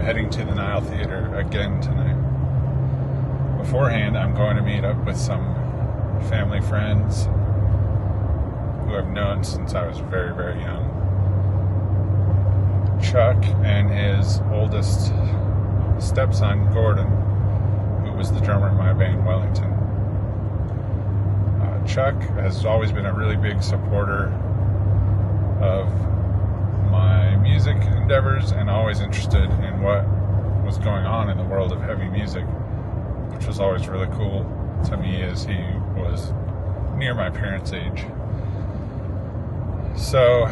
heading to the Nile Theater again tonight. Beforehand, I'm going to meet up with some family friends who I've known since I was very, very young. Chuck and his oldest stepson, Gordon, who was the drummer in my band, Wellington. Chuck has always been a really big supporter of my music endeavors and always interested in what was going on in the world of heavy music, which was always really cool to me as he was near my parents' age. So,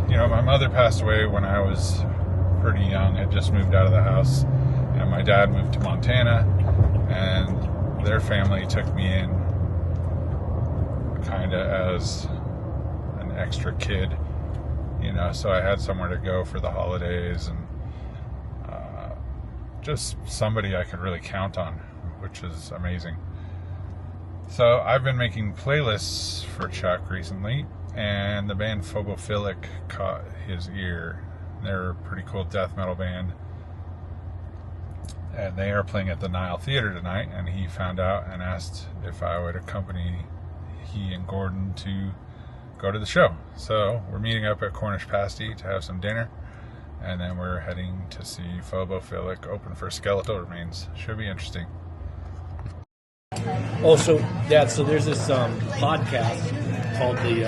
my mother passed away when I was pretty young. I just moved out of the house, and my dad moved to Montana, and their family took me in kind of as an extra kid, so I had somewhere to go for the holidays and just somebody I could really count on, which is amazing. So I've been making playlists for Chuck recently, and the band Phobophillic caught his ear. They're a pretty cool death metal band, and they are playing at the Nile Theater tonight, and he found out and asked if I would accompany he and Gordon to go to the show. So we're meeting up at Cornish Pasty to have some dinner, and then we're heading to see Phobophillic open for Skeletal Remains. Should be interesting. Also, Dad, so there's this podcast called the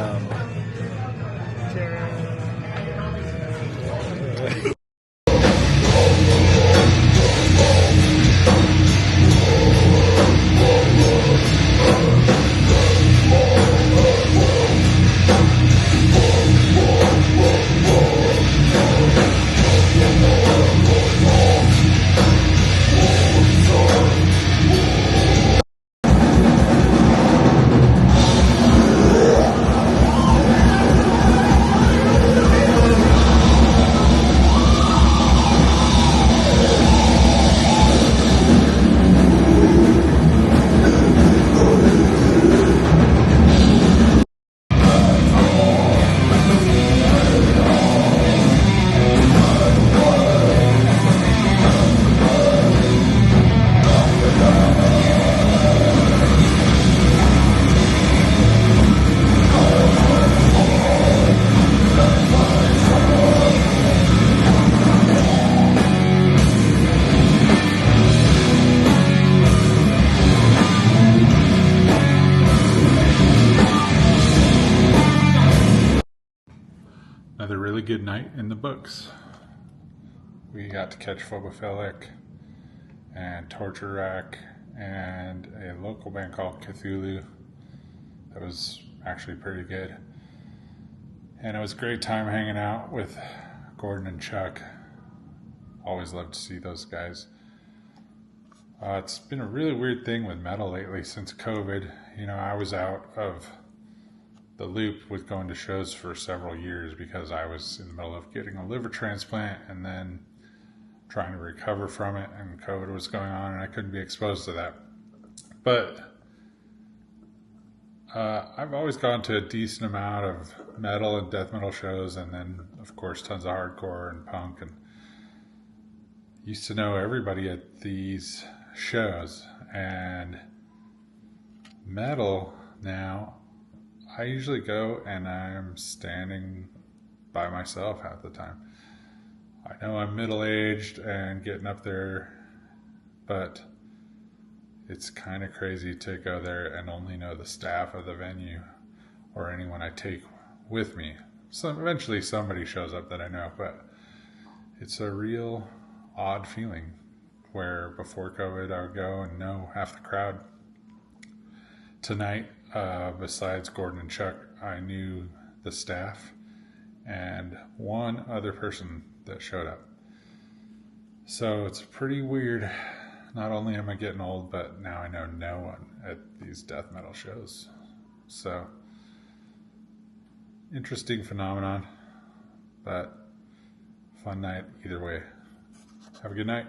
Another really good night in the books. We got to catch Phobophillic and Torture Rack and a local band called Cthulhu that was actually pretty good. And it was a great time hanging out with Gordon and Chuck. Always love to see those guys. It's been a really weird thing with metal lately since COVID. I was out of the loop with going to shows for several years because I was in the middle of getting a liver transplant and then trying to recover from it, and COVID was going on and I couldn't be exposed to that. But I've always gone to a decent amount of metal and death metal shows, and then of course tons of hardcore and punk, and used to know everybody at these shows. And metal now, I usually go and I'm standing by myself half the time. I know I'm middle-aged and getting up there, but it's kind of crazy to go there and only know the staff of the venue or anyone I take with me. So eventually somebody shows up that I know, but it's a real odd feeling where before COVID I would go and know half the crowd. Tonight, besides Gordon and Chuck, I knew the staff and one other person that showed up. So it's pretty weird. Not only am I getting old, but now I know no one at these death metal shows. So, interesting phenomenon, but fun night either way. Have a good night.